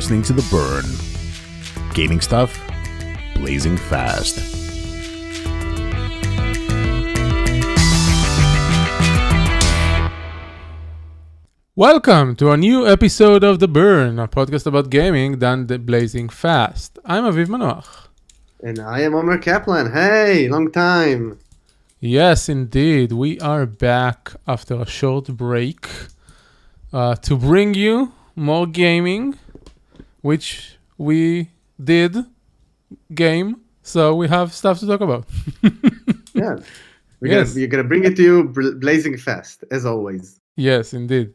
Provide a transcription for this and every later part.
listening to The Burn. Gaming stuff, blazing fast. Welcome to a new episode of The Burn, a podcast about gaming done blazing fast. I'm Aviv Manoach. And I am Omer Kaplan. Hey, long time. Yes, indeed. We are back after a short break to bring you more gaming, which we did game, so we have stuff to talk about. Yeah, Yes. we're gonna bring it to you blazing fast, as always. Yes, indeed.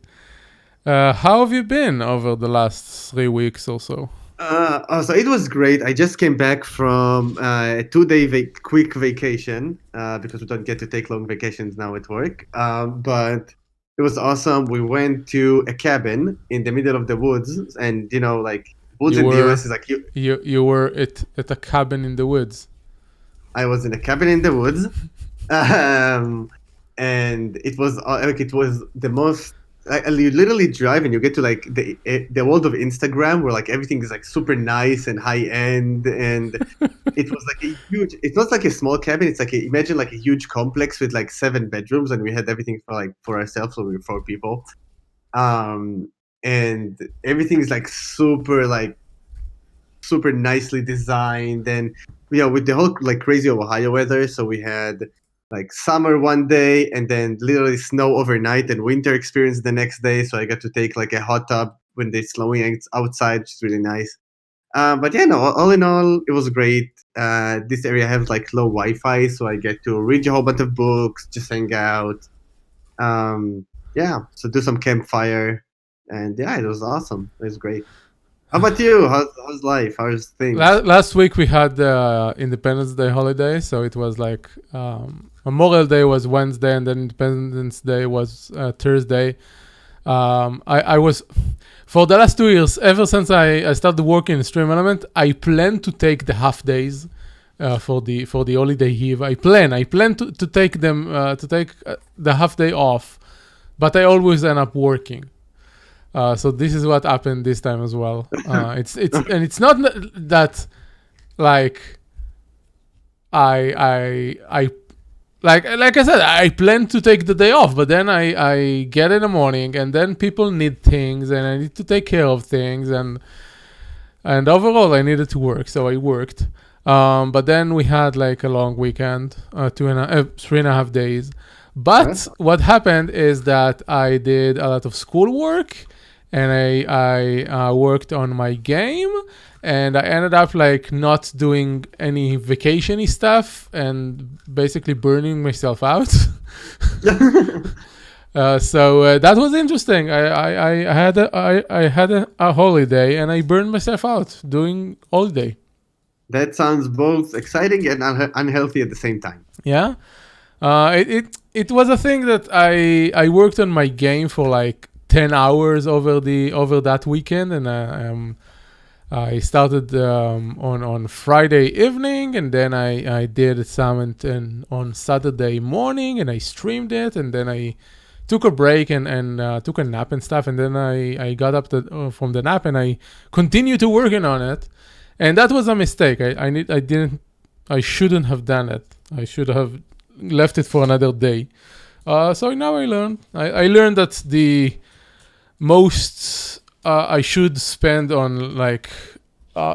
How have you been over the last 3 weeks or so? So it was great. I just came back from a 2-day quick vacation because we don't get to take long vacations now at work. But it was awesome. We went to a cabin in the middle of the woods, and like woods in the US is like You were at a cabin in the woods. I was in a cabin in the woods, and it was the most. You literally drive and you get to like the world of Instagram where like everything is like super nice and high end, and it was like a huge. It's not like a small cabin. It's like imagine like a huge complex with like 7 bedrooms, and we had everything for ourselves. So we were 4 people, and everything is like super nicely designed, and with the whole like crazy Ohio weather. So we had like summer one day and then literally snow overnight and winter experience the next day. So I got to take like a hot tub when they're snowing outside, which is really nice. But yeah, no, all in all, it was great. This area has like low Wi-Fi, so I get to read a whole bunch of books, just hang out. So do some campfire, and yeah, it was awesome. It was great. How about you? How's life? How's things? Last week we had Independence Day holiday, so it was like Memorial Day was Wednesday, and then Independence Day was Thursday. I was, for the last 2 years, ever since I started working in Stream Element, I plan to take the half days for the holiday eve. I plan to take them the half day off, but I always end up working. So this is what happened this time as well. It's not that like I like I said, I plan to take the day off, but then I get in the morning and then people need things and I need to take care of things and overall I needed to work, so I worked. But then we had like a long weekend, 3.5 days. But what happened is that I did a lot of schoolwork. And I worked on my game, and I ended up like not doing any vacation-y stuff and basically burning myself out. So that was interesting. I had a holiday and I burned myself out doing holiday. That sounds both exciting and unhealthy at the same time. Yeah, it was a thing that I worked on my game for like 10 hours over that weekend, and I started on Friday evening, and then I did some on Saturday morning, and I streamed it, and then I took a break and took a nap and stuff, and then I got up from the nap and I continued to working on it, and that was a mistake. I shouldn't have done it. I should have left it for another day. So now I learned. I learned that the most I should spend on like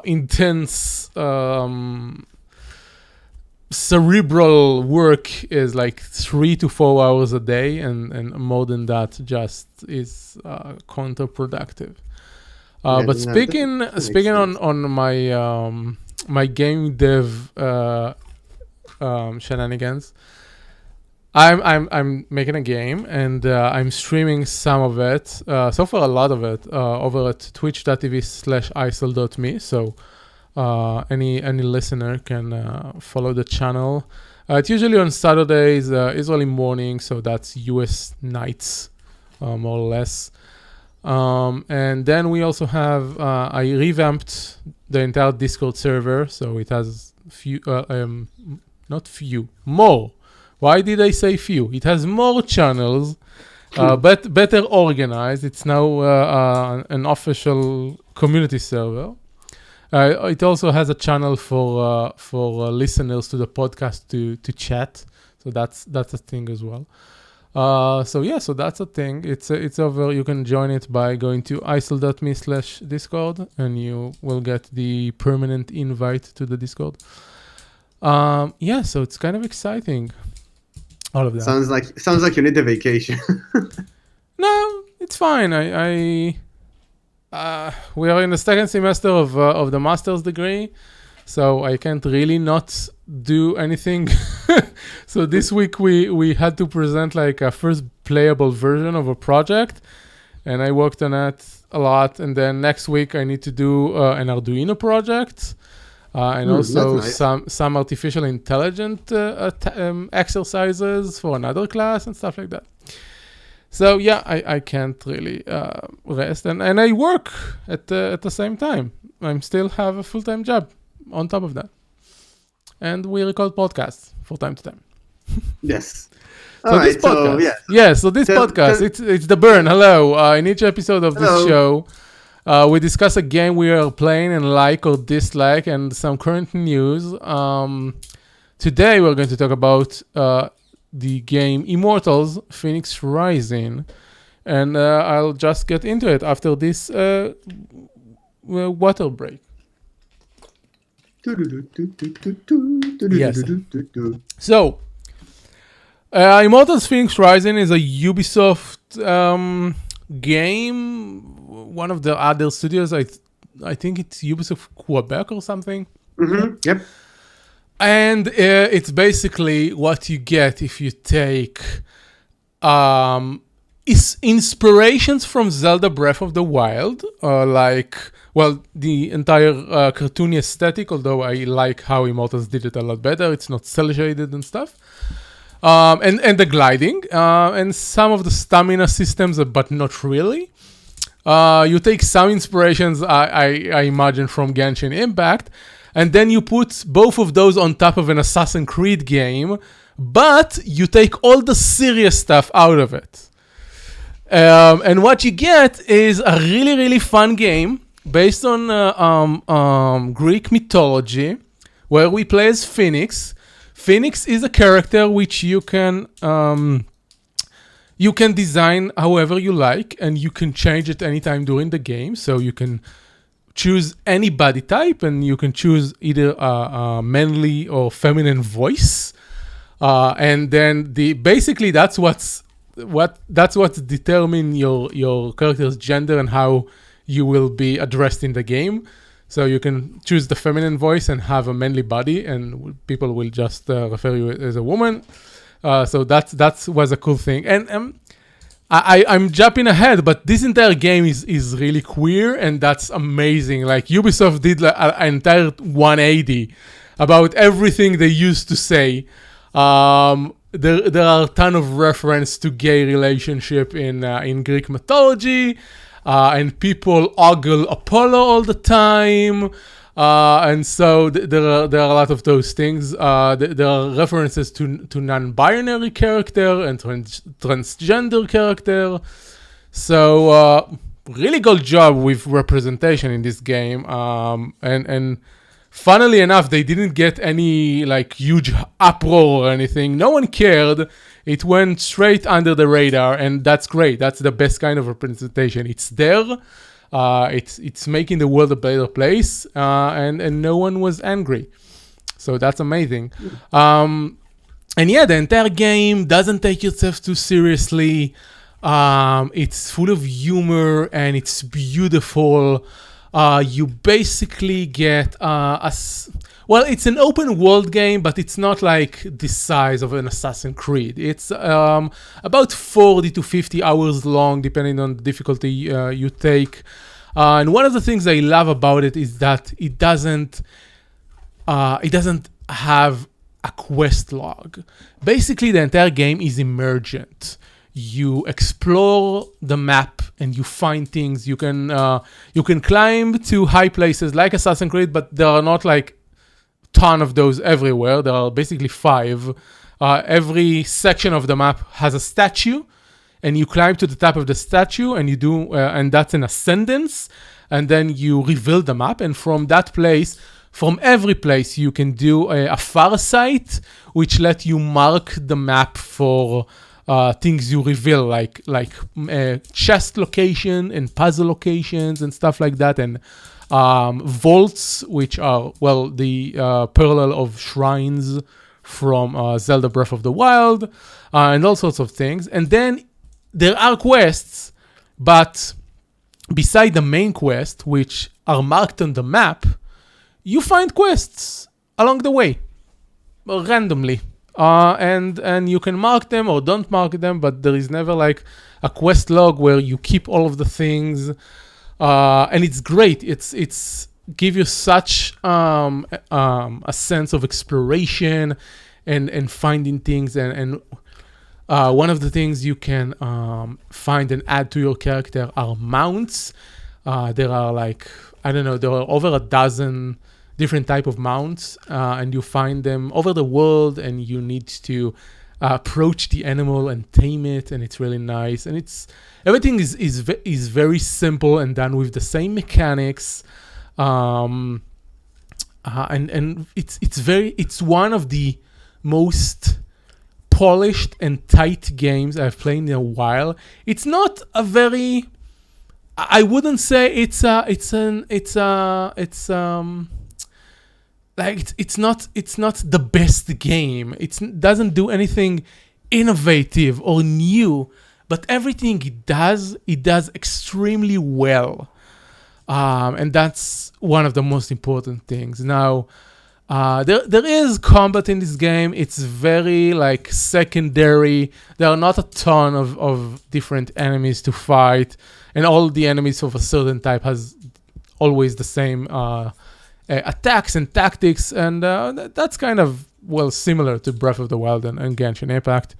intense cerebral work is like 3 to 4 hours a day, and more than that just is counterproductive. But speaking on my game dev shenanigans, I'm making a game and I'm streaming some of it. So far, a lot of it over at twitch.tv/icel.me. So any listener can follow the channel. It's usually on Saturdays, Israeli morning, so that's US nights, more or less. And then we also have I revamped the entire Discord server, so it has more. Why did I say few? It has more channels, but better organized. It's now an official community server. It also has a channel for listeners to the podcast to chat. So that's a thing as well. So that's a thing. It's over. You can join it by going to icel.me/discord, and you will get the permanent invite to the Discord. So it's kind of exciting. All of that. Sounds like you need a vacation. No, it's fine. We are in the second semester of the master's degree, so I can't really not do anything. So this week we had to present like a first playable version of a project, and I worked on it a lot. And then next week I need to do an Arduino project, and also nice. some artificial intelligence exercises for another class and stuff like that. So I can't really rest, and I work at the same time. I still have a full-time job on top of that, and we record podcasts from time to time. Yes. So this podcast, it's the burn. Hello. In each episode of this show, we discuss a game we are playing and like or dislike, and some current news. Today we're going to talk about the game Immortals Fenyx Rising, and I'll just get into it after this water break. Yes. So, Immortals Fenyx Rising is a Ubisoft game, one of the other studios. I think it's Ubisoft Quebec or something. Mm-hmm. Yep. And it's basically what you get if you take inspirations from Zelda Breath of the Wild, the entire cartoony aesthetic, although I like how Immortals did it a lot better. It's not cel-shaded and stuff. And the gliding, and some of the stamina systems, but not really. You take some inspirations, I imagine, from Genshin Impact, and then you put both of those on top of an Assassin's Creed game, but you take all the serious stuff out of it. And what you get is a really, really fun game based on Greek mythology, where we play as Fenyx. Fenyx is a character which you can design however you like, and you can change it anytime during the game. So you can choose any body type, and you can choose either a manly or feminine voice, and then that's what determine your character's gender and how you will be addressed in the game. So you can choose the feminine voice and have a manly body, and people will just refer you as a woman. So that was a cool thing. And I'm jumping ahead, but this entire game is really queer, and that's amazing. Like Ubisoft did an entire 180 about everything they used to say. There are a ton of reference to gay relationship in Greek mythology, and people ogle Apollo all the time. And so there are a lot of those things. There are references to non-binary character and transgender character. So really good job with representation in this game. And funnily enough, they didn't get any like huge uproar or anything. No one cared. It went straight under the radar, and that's great. That's the best kind of representation. It's there. It's making the world a better place, and no one was angry. So that's amazing. And the entire game doesn't take itself too seriously. It's full of humor, and it's beautiful. You basically get it's an open world game, but it's not like the size of an Assassin's Creed. It's about 40 to 50 hours long, depending on the difficulty you take. And one of the things I love about it is that it doesn't have a quest log. Basically, the entire game is emergent. You explore the map and you find things. You can climb to high places like Assassin's Creed, but there are not like ton of those everywhere. There are basically 5. Every section of the map has a statue, and you climb to the top of the statue, and you do, and that's an ascendance. and then you reveal the map. And from that place, from every place, you can do a far sight, which let you mark the map for things you reveal, like chest location and puzzle locations and stuff like that, and vaults, which are, well, the parallel of shrines from Zelda Breath of the Wild, and all sorts of things. And then there are quests, but beside the main quest, which are marked on the map, you find quests along the way, randomly. And you can mark them or don't mark them, but there is never like a quest log where you keep all of the things. And it's great. It's give you such a sense of exploration and finding things. And one of the things you can find and add to your character are mounts. There are like, I don't know, there are over a dozen different type of mounts, and you find them over the world, and you need to approach the animal and tame it, and it's really nice. And everything is very simple and done with the same mechanics, and it's one of the most polished and tight games I've played in a while. It's not a very, I wouldn't say it's not the best game. It doesn't do anything innovative or new, but everything it does extremely well. And that's one of the most important things. Now, there is combat in this game. It's very like secondary. There are not a ton of different enemies to fight, and all the enemies of a certain type has always the same attacks and tactics, and that's kind of, well, similar to Breath of the Wild and Genshin Impact.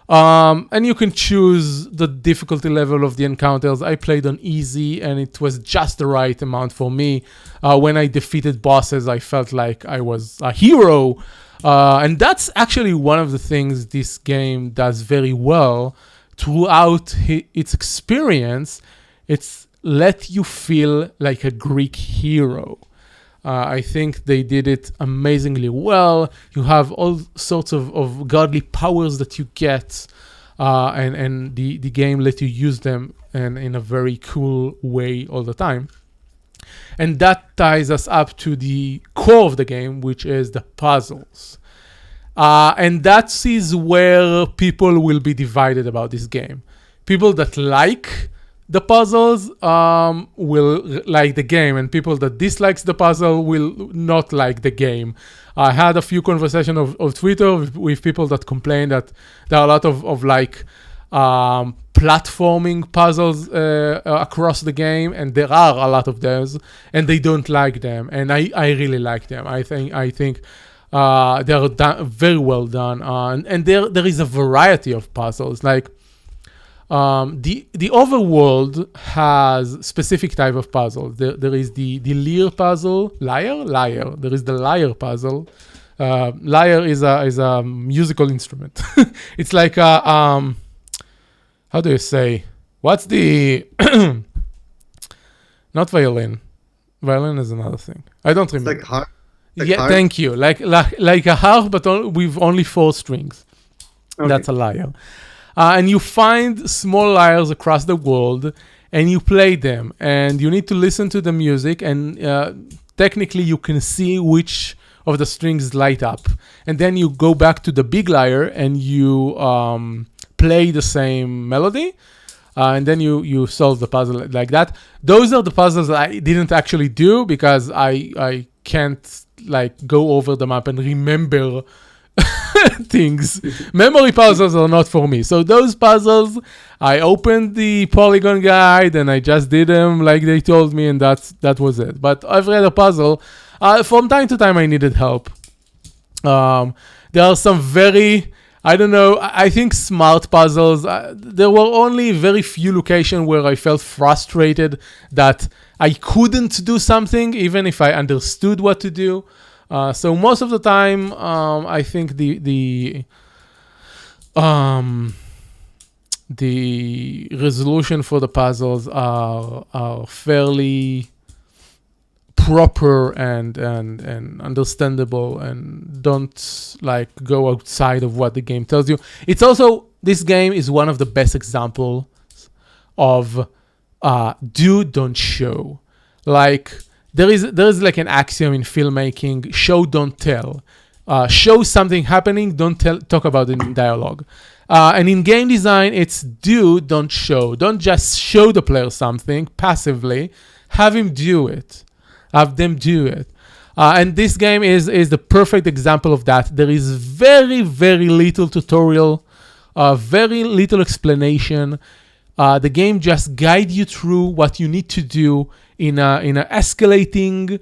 And you can choose the difficulty level of the encounters. I played on easy, and it was just the right amount for me. When I defeated bosses, I felt like I was a hero. And that's actually one of the things this game does very well. Throughout its experience, it's let you feel like a Greek hero. I think they did it amazingly well. You have all sorts of godly powers that you get, and the game lets you use them in a very cool way all the time. And that ties us up to the core of the game, which is the puzzles. And that is where people will be divided about this game. People that like the puzzles will like the game, and people that dislikes the puzzle will not like the game. I had a few conversations of Twitter with people that complain that there are a lot of like platforming puzzles across the game, and there are a lot of those, and they don't like them, and I really like them. I think they are very well done, and there is a variety of puzzles. Like the overworld has specific type of puzzles. There is the lyre puzzle, lyre. There is the lyre puzzle. Lyre is a musical instrument. It's like a how do you say? What's the not violin? Violin is another thing. I don't remember. It's like harp. Harp? Thank you. Like a harp, but with only 4 strings. Okay. That's a lyre. And you find small lyres across the world, and you play them. And you need to listen to the music, and technically you can see which of the strings light up. And then you go back to the big lyre, and you play the same melody. And then you solve the puzzle like that. Those are the puzzles that I didn't actually do, because I can't like go over the map and remember things. Memory puzzles are not for me. So those puzzles, I opened the polygon guide and I just did them like they told me, and that was it. But every other puzzle, from time to time I needed help. There are some very, I don't know, I think smart puzzles. There were only very few locations where I felt frustrated that I couldn't do something, even if I understood what to do. So most of the time, I think the the resolution for the puzzles are fairly proper and understandable, and don't like go outside of what the game tells you. It's also, this game is one of the best examples of do, don't show. Like there is like an axiom in filmmaking: show, don't tell. Show something happening, don't talk about it in dialogue. And in game design, it's do, don't show. Don't just show the player something passively. Have him do it. Have them do it. And this game is the perfect example of that. There is very, very little tutorial, very little explanation. The game just guides you through what you need to do in an escalating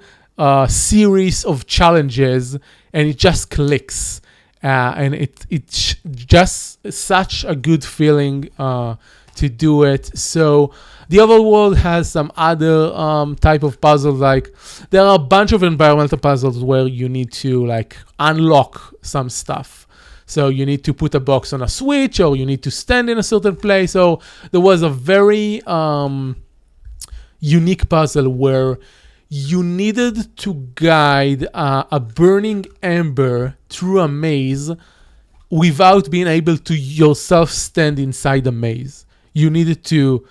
series of challenges, and it just clicks. And it's just such a good feeling to do it. So the overworld has some other type of puzzles. Like there are a bunch of environmental puzzles where you need to like unlock some stuff. So you need to put a box on a switch, or you need to stand in a certain place. So there was a very unique puzzle where you needed to guide a burning ember through a maze without being able to yourself stand inside the maze. You needed to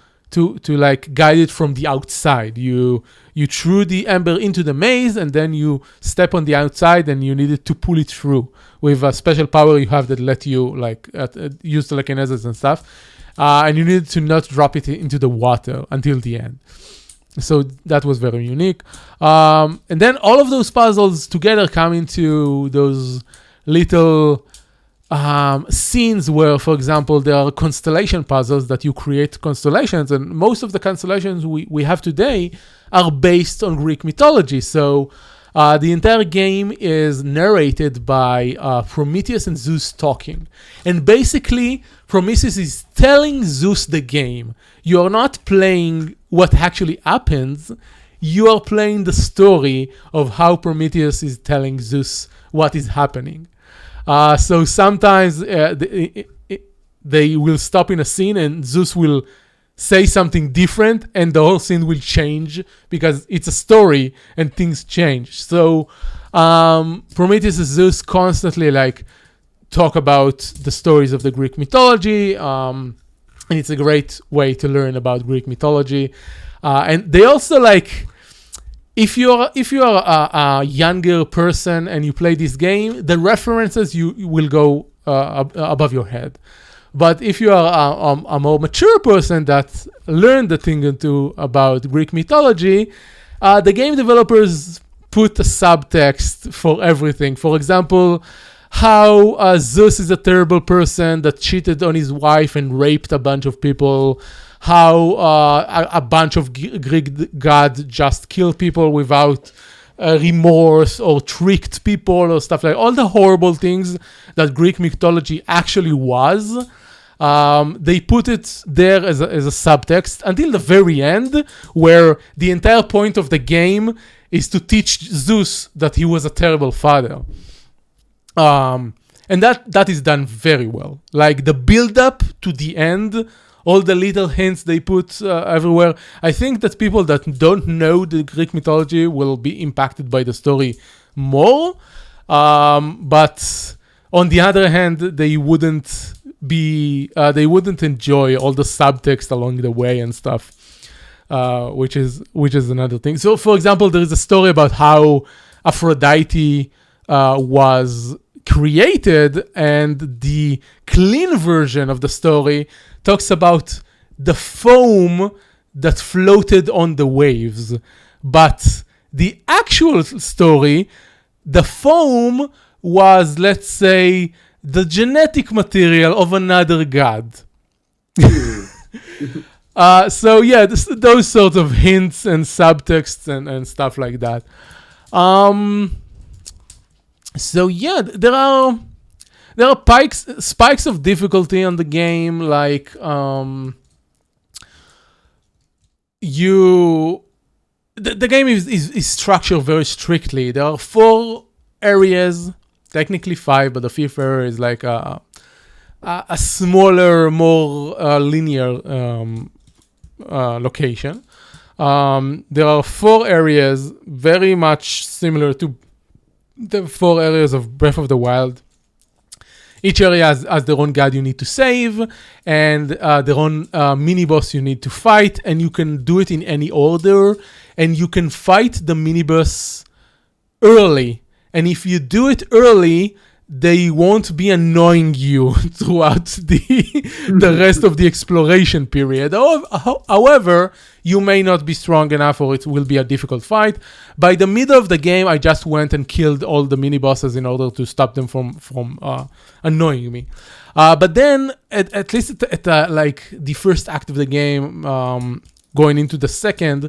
like guide it from the outside. You threw the ember into the maze, and then you step on the outside, and you needed to pull it through with a special power you have that let you like use telekinesis and stuff. And you needed to not drop it into the water until the end. So that was very unique. And then all of those puzzles together come into those little scenes where, for example, there are constellation puzzles that you create constellations. And most of the constellations we have today are based on Greek mythology. So the entire game is narrated by Prometheus and Zeus talking. And basically, Prometheus is telling Zeus the game. You are not playing what actually happens. You are playing the story of how Prometheus is telling Zeus what is happening. So sometimes they will stop in a scene and Zeus will say something different and the whole scene will change because it's a story and things change. So Prometheus and Zeus constantly like talk about the stories of the Greek mythology, and it's a great way to learn about Greek mythology. And they also like, if you're a younger person and you play this game, the references you will go above your head. But if you are a more mature person that learned the thing about Greek mythology, the game developers put a subtext for everything. For example, how Zeus is a terrible person that cheated on his wife and raped a bunch of people. How a bunch of Greek gods just kill people without remorse, or tricked people or stuff like all the horrible things that Greek mythology actually was. They put it there as a subtext until the very end, where the entire point of the game is to teach Zeus that he was a terrible father. And that is done very well. Like the build up to the end, all the little hints they put everywhere. I think that people that don't know the Greek mythology will be impacted by the story more. But on the other hand, they wouldn't enjoy all the subtext along the way and stuff, which is another thing. So, for example, there is a story about how Aphrodite was created, and the clean version of the story talks about the foam that floated on the waves. But the actual story, the foam was, let's say, the genetic material of another god. So yeah, those sorts of hints and subtexts and stuff like that. So yeah, there are spikes of difficulty on the game, like the game is structured very strictly. There are 4 areas, technically 5, but the 5th area is like a smaller, more linear location. There are 4 areas very much similar to the 4 areas of Breath of the Wild. Each area has their own god you need to save, and their own mini-boss you need to fight, and you can do it in any order, and you can fight the mini-boss early. And if you do it early, they won't be annoying you throughout the rest of the exploration period. However, you may not be strong enough, or it will be a difficult fight. By the middle of the game, I just went and killed all the mini bosses in order to stop them from annoying me. But then, at least at like the first act of the game, going into the second,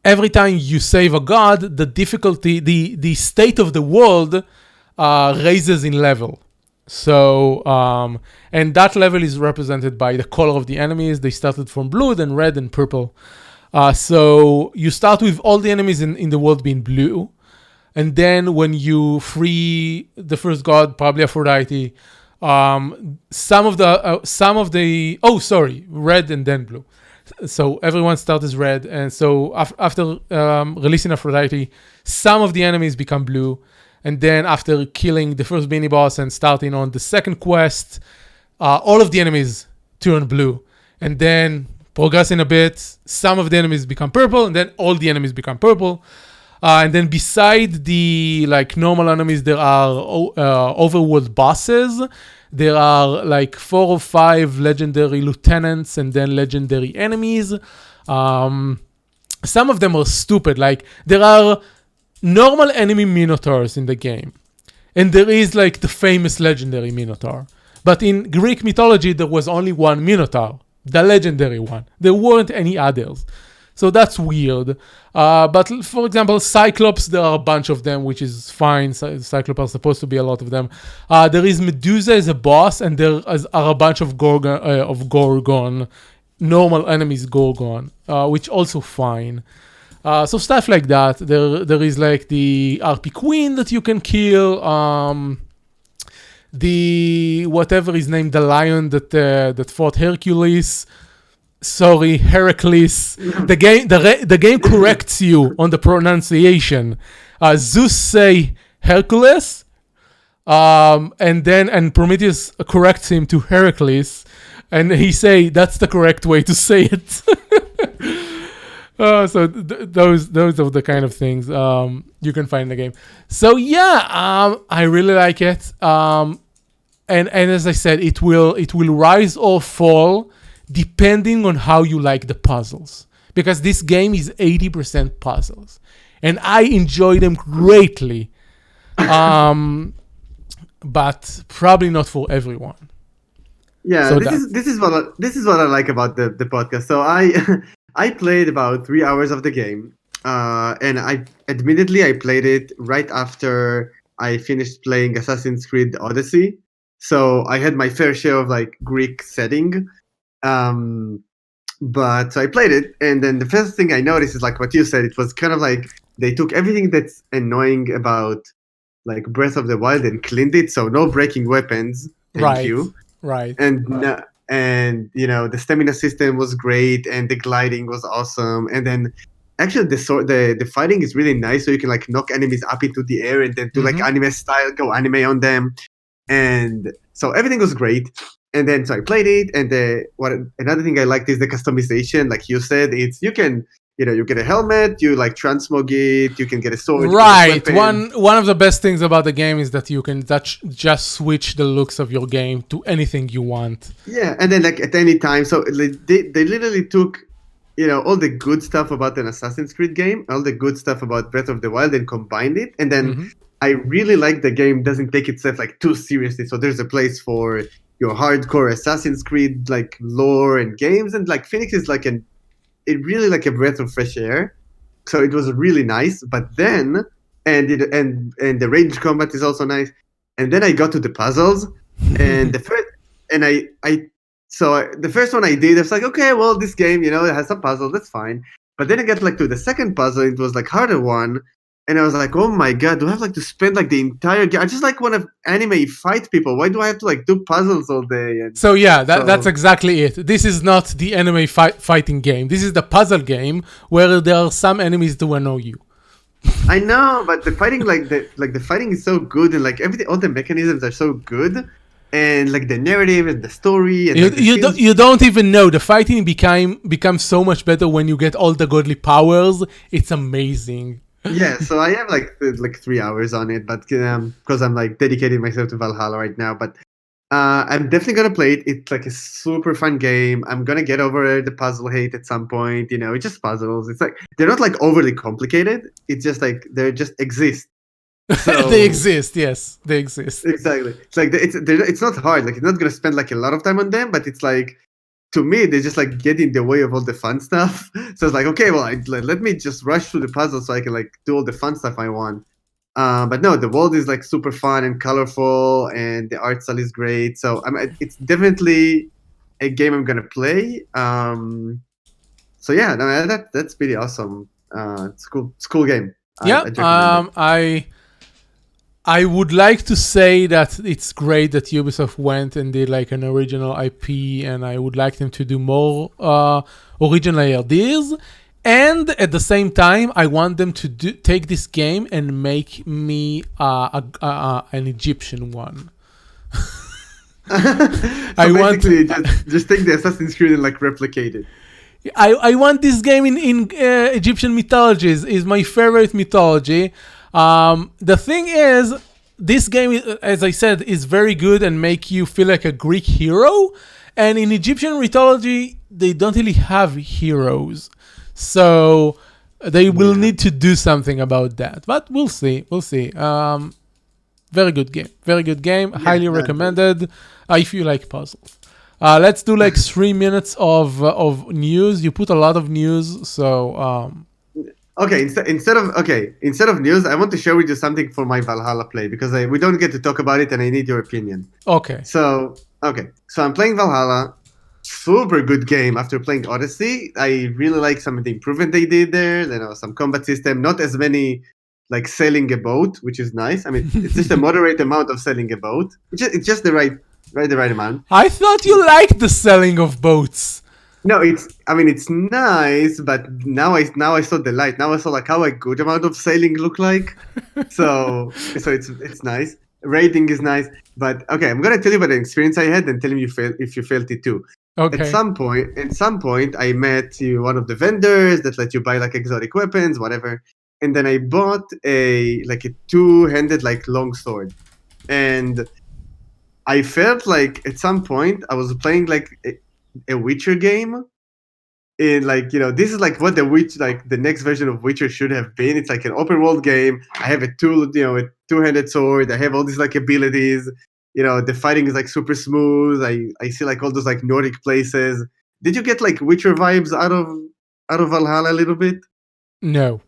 every time you save a god, the difficulty, the state of the world raises in level. So, and that level is represented by the color of the enemies. They started from blue, then red, and purple. So you start with all the enemies in the world being blue. And then when you free the first god, probably Aphrodite, some of the red and then blue. So everyone starts as red. And so after releasing Aphrodite, some of the enemies become blue. And then after killing the first mini boss and starting on the second quest, all of the enemies turn blue. And then progressing a bit, some of the enemies become purple, and then all the enemies become purple. And then beside the like normal enemies, there are overworld bosses. There are like 4 or 5 legendary lieutenants and then legendary enemies. Some of them are stupid. Like there are normal enemy minotaurs in the game, and there is like the famous legendary minotaur. But in Greek mythology, there was only one minotaur, the legendary one. There weren't any others. So that's weird. But for example, Cyclops, there are a bunch of them, which is fine. Cyclops are supposed to be a lot of them. There is Medusa as a boss, and there are a bunch of Gorgon, normal enemies Gorgon, which also fine. So stuff like that. There is like the RP Queen that you can kill. The whatever is named, the lion that fought Hercules. Sorry, Heracles. The game corrects you on the pronunciation. Zeus say Hercules, and Prometheus corrects him to Heracles, and he say that's the correct way to say it. So those are the kind of things you can find in the game. So yeah, I really like it. And as I said, it will rise or fall depending on how you like the puzzles. Because this game is 80% puzzles, and I enjoy them greatly. But probably not for everyone. Yeah, so this is what I like about the podcast. So I played about 3 hours of the game, and I played it right after I finished playing Assassin's Creed Odyssey. So I had my fair share of like Greek setting, but so I played it, and then the first thing I noticed is like what you said. It was kind of like they took everything that's annoying about like Breath of the Wild and cleaned it. So no breaking weapons. Thank you. Right. And you know, the stamina system was great, and the gliding was awesome. And then actually the fighting is really nice, so you can like knock enemies up into the air and then do like anime style, go anime on them. And so everything was great. And then so I played it, and another thing I liked is the customization. Like you said, it's you get a helmet, you like transmog it, you can get a sword. Right. One of the best things about the game is that you can just switch the looks of your game to anything you want. Yeah, and then like at any time. So they literally took, all the good stuff about an Assassin's Creed game, all the good stuff about Breath of the Wild, and combined it. And then I really like the game doesn't take itself like too seriously. So there's a place for your hardcore Assassin's Creed like lore and games, and like Fenyx is like it really like a breath of fresh air. So it was really nice. But then and the range combat is also nice. And then I got to the puzzles, and the first one I did, I was like, okay, well, this game, it has some puzzles, that's fine. But then I got like to the second puzzle, it was like harder one, And I was like, oh my god, do I have like to spend like the entire game? I just like want to anime fight people. Why do I have to like do puzzles all day? And So yeah, that's exactly it. This is not the anime fighting game. This is the puzzle game where there are some enemies to annoy you. I know, but the fighting the fighting is so good, and like everything, all the mechanisms are so good, and like the narrative and the story. And you don't even know, the fighting becomes so much better when you get all the godly powers. It's amazing. Yeah, so I have like 3 hours on it, but because I'm like dedicating myself to Valhalla right now. But I'm definitely gonna play it. It's like a super fun game. I'm gonna get over the puzzle hate at some point. It's just puzzles. It's like they're not like overly complicated. It's just like they just exist. So, they exist. Yes, they exist. Exactly. It's like it's not hard. Like you're not gonna spend like a lot of time on them, but it's like, to me, they just like get in the way of all the fun stuff. So it's like, okay, well, let me just rush through the puzzle so I can like do all the fun stuff I want. But no, the world is like super fun and colorful, and the art style is great. So it's definitely a game I'm gonna play. So yeah, no, that's pretty awesome. It's cool. It's a cool game. Yeah. I would like to say that it's great that Ubisoft went and did like an original IP, and I would like them to do more original ideas. And at the same time, I want them to take this game and make me an Egyptian one. I want just take the Assassin's Creed and like replicate it. I want this game in Egyptian mythology. Is my favorite mythology. The thing is, this game, as I said, is very good and make you feel like a Greek hero. And in Egyptian mythology, they don't really have heroes. So they will need to do something about that. But we'll see. We'll see. Very good game. Very good game. Highly recommended if you like puzzles. Let's do like 3 minutes of news. You put a lot of news, so... Okay, instead of news, I want to share with you something for my Valhalla play, because we don't get to talk about it, and I need your opinion. Okay. So I'm playing Valhalla. Super good game. After playing Odyssey, I really like some of the improvement they did there. Some combat system, not as many like sailing a boat, which is nice. I mean, it's just a moderate amount of sailing a boat. It's just the right amount. I thought you liked the selling of boats. No, it's nice, but now I saw the light. Now I saw like how a good amount of sailing look like. So it's nice. Rating is nice, but okay, I'm gonna tell you about the experience I had and tell me if you felt it too. Okay. At some point, I met one of the vendors that let you buy like exotic weapons, whatever, and then I bought a two-handed like long sword, and I felt like at some point I was playing like a Witcher game. In this is like what the next version of Witcher should have been. It's like an open world game. I have a two-handed sword. I have all these like abilities. The fighting is like super smooth. I see like all those like Nordic places. Did you get like Witcher vibes out of Valhalla a little bit? No.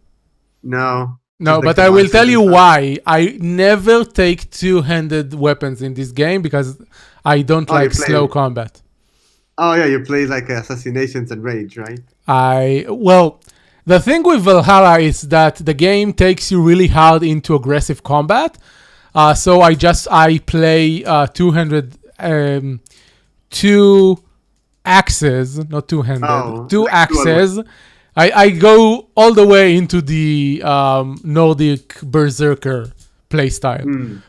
No, but I will tell you why. I never take two-handed weapons in this game because I don't like slow combat. Oh yeah, you play like Assassinations and Rage, right? The thing with Valhalla is that the game takes you really hard into aggressive combat. So I play two-handed, two axes, not two-handed, two axes. I go all the way into the Nordic Berserker playstyle.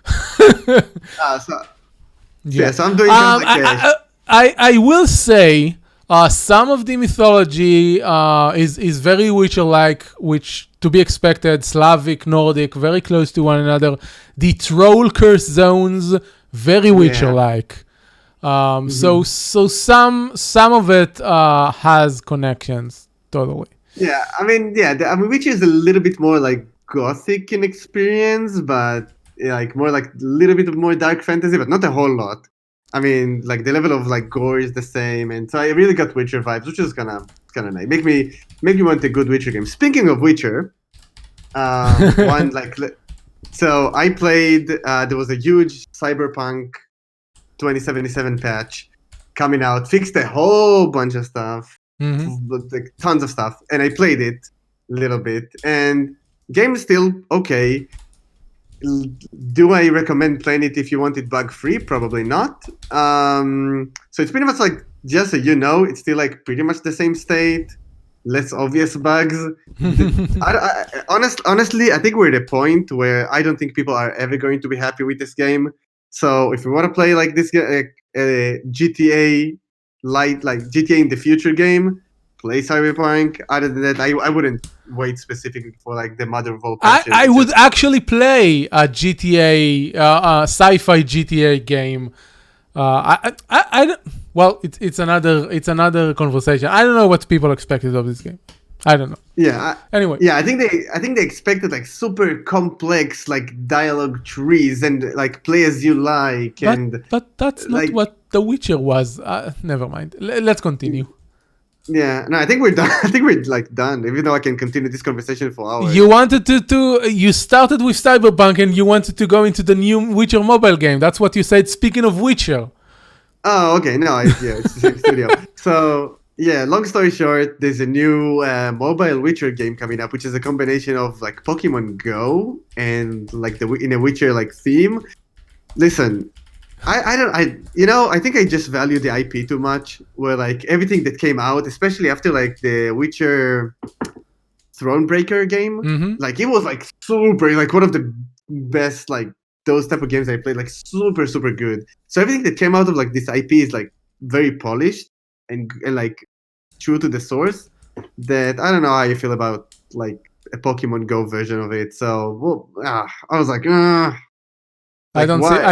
So I'm doing I will say some of the mythology is very Witcher-like, which to be expected, Slavic, Nordic, very close to one another. The troll curse zones, very Witcher-like. So some of it has connections, totally. Yeah, Witcher is a little bit more like gothic in experience, but like more like a little bit of more dark fantasy, but not a whole lot. I mean, like the level of like gore is the same, and so I really got Witcher vibes, which is kind of nice. Make me want a good Witcher game. Speaking of Witcher, so I played. There was a huge Cyberpunk 2077 patch coming out, fixed a whole bunch of stuff, like tons of stuff, and I played it a little bit, and game is still okay. Do I recommend playing it if you want it bug-free? Probably not. So it's pretty much like, just so you know, it's still like pretty much the same state, less obvious bugs. Honestly, I think we're at a point where I don't think people are ever going to be happy with this game. So if you want to play like this GTA light, like GTA in the future game, play Cyberpunk. Other than that, I wouldn't wait specifically for like the mother of all patches. I would actually play a GTA, sci-fi GTA game. Well, it's another conversation. I don't know what people expected of this game. I don't know. Yeah. Anyway. Yeah, I think they expected like super complex like dialogue trees and like play as you like, but that's not what The Witcher was. Never mind. Let's continue. Yeah, no, I think we're done. I think we're like done. Even though I can continue this conversation for hours. You wanted you started with Cyberpunk and you wanted to go into the new Witcher mobile game. That's what you said. Speaking of Witcher. Oh, okay. No, it's the same studio. So yeah, long story short, there's a new mobile Witcher game coming up, which is a combination of like Pokemon Go and like in a Witcher like theme. Listen. I think I just value the IP too much, where like everything that came out, especially after like the Witcher Thronebreaker game, like it was like super, like one of the best, like those type of games I played, like super, super good. So everything that came out of like this IP is like very polished and like true to the source, that I don't know how you feel about like a Pokemon Go version of it. So I was like, I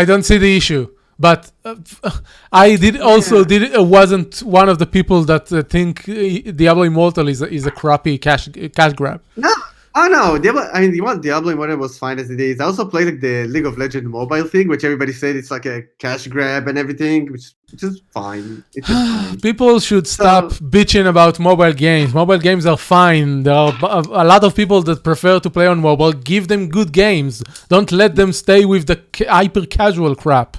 don't see the issue. But I wasn't one of the people that think Diablo Immortal is a crappy cash grab. No, Diablo Immortal was fine as it is. I also played like the League of Legends mobile thing, which everybody said it's like a cash grab and everything, which is fine. It's just fine. People should stop bitching about mobile games. Mobile games are fine. There are a lot of people that prefer to play on mobile. Give them good games. Don't let them stay with the hyper casual crap.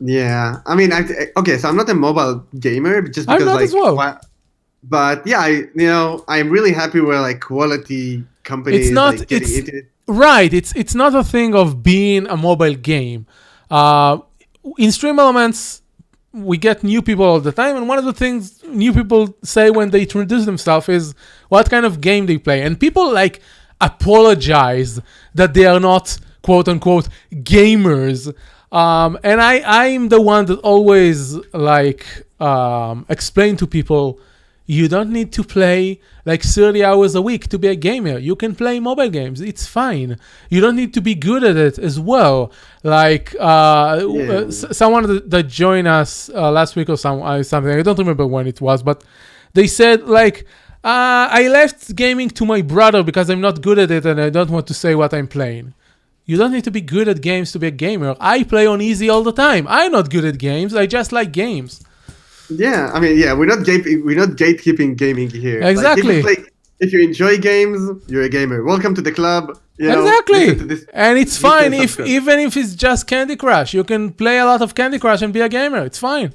Yeah, I mean, so I'm not a mobile gamer, just because I'm not as well. But yeah, I'm really happy where like quality companies getting into it. Right, it's not a thing of being a mobile game. In Stream Elements, we get new people all the time, and one of the things new people say when they introduce themselves is what kind of game they play, and people like apologize that they are not quote unquote gamers. And I'm the one that always like explain to people, you don't need to play like 30 hours a week to be a gamer. You can play mobile games. It's fine. You don't need to be good at it as well. Like someone that joined us last week or something, I don't remember when it was, but they said like, I left gaming to my brother because I'm not good at it and I don't want to say what I'm playing. You don't need to be good at games to be a gamer. I play on easy all the time. I'm not good at games. I just like games. Yeah, I mean, we're not gatekeeping gaming here. Exactly. Like, if you enjoy games, you're a gamer. Welcome to the club. Exactly. And it's fine even if it's just Candy Crush. You can play a lot of Candy Crush and be a gamer. It's fine.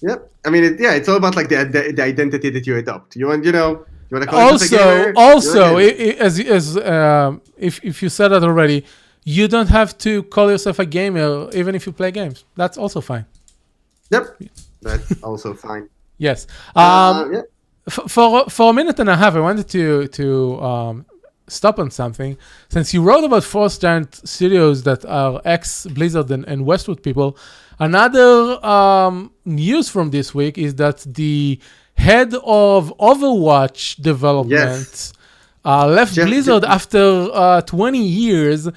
Yep. I mean, it's all about like the identity that you adopt. You want to if you said that already, you don't have to call yourself a gamer even if you play games. That's also fine. Yep, that's also fine. Yes. For a minute and a half, I wanted to stop on something. Since you wrote about Force Giant Studios that are ex-Blizzard and Westwood people, another news from this week is that the head of Overwatch development left Blizzard after 20 years,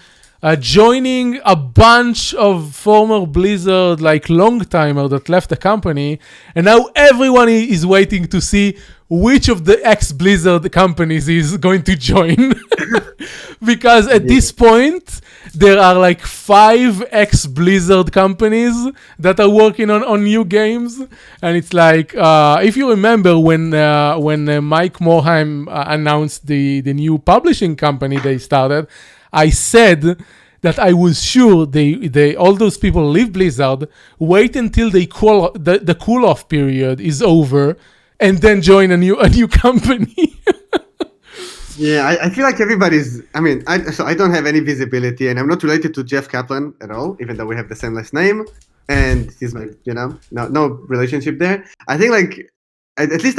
joining a bunch of former Blizzard like long-timer that left the company, and now everyone is waiting to see which of the ex-Blizzard companies is going to join. Because at this point, there are like 5 ex-Blizzard companies that are working on new games. And it's like, if you remember when Mike Morhaime announced the new publishing company they started, I said that I was sure they all those people leave Blizzard, wait until the cool-off period is over, and then join a new company. Yeah, I feel like everybody's. I mean, I don't have any visibility, and I'm not related to Jeff Kaplan at all, even though we have the same last name, and he's my, no relationship there. I think like at least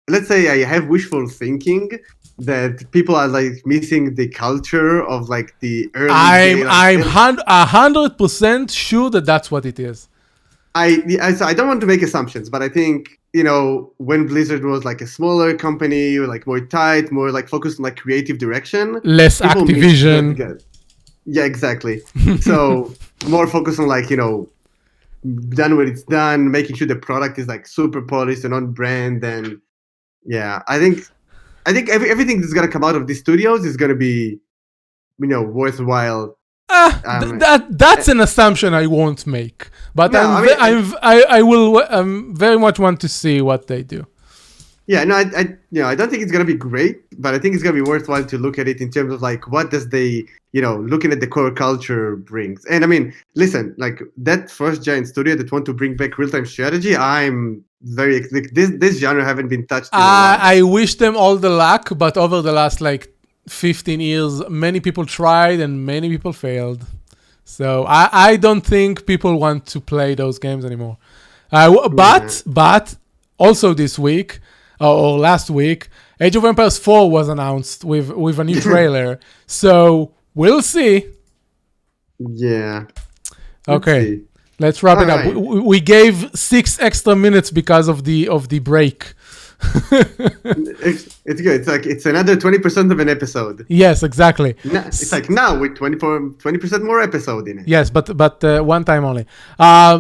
let's say I have wishful thinking that people are like missing the culture of like the early. I'm 100% sure that that's what it is. So I don't want to make assumptions, but I think when Blizzard was like a smaller company, like more tight, more like focused on like creative direction, less Activision. Yeah, exactly. So more focused on like done when it's done, making sure the product is like super polished and on brand. And yeah, I think everything that's gonna come out of these studios is gonna be worthwhile. That's an assumption I won't make, but No, I will very much want to see what they do. Yeah, no, I don't think it's gonna be great, but I think it's gonna be worthwhile to look at it in terms of like what does they, looking at the core culture brings. And I mean, listen, like that first giant studio that want to bring back real-time strategy, I'm very like, this genre haven't been touched. I wish them all the luck, but over the last like 15 years, many people tried and many people failed. So I don't think people want to play those games anymore. But also this week or last week, Age of Empires 4 was announced with a new trailer. So we'll see. Yeah. Okay. Let's wrap it up. Right. We gave 6 extra minutes because of the break. It's good. It's another 20% of an episode. Yes, exactly. It's like now with 20% more episode in it. Yes, but one time only.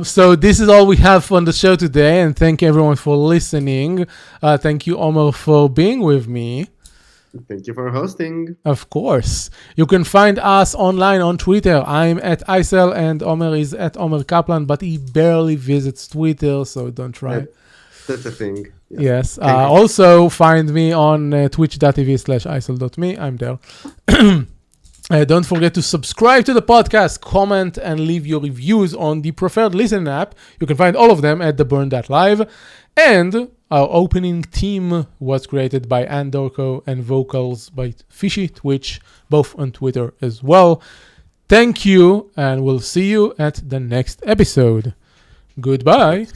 So this is all we have on the show today, and thank you everyone for listening. Thank you, Omer, for being with me. Thank you for hosting. Of course. You can find us online on Twitter. I'm at Icel and Omer is at Omer Kaplan, but he barely visits Twitter, so don't try. That's a thing. Yeah. Yes. Also find me on twitch.tv/isol.me. I'm there. Don't forget to subscribe to the podcast, comment, and leave your reviews on the preferred listening app. You can find all of them at theburn.live. And our opening theme was created by Andorko and vocals by Fishy Twitch, both on Twitter as well. Thank you, and we'll see you at the next episode. Goodbye.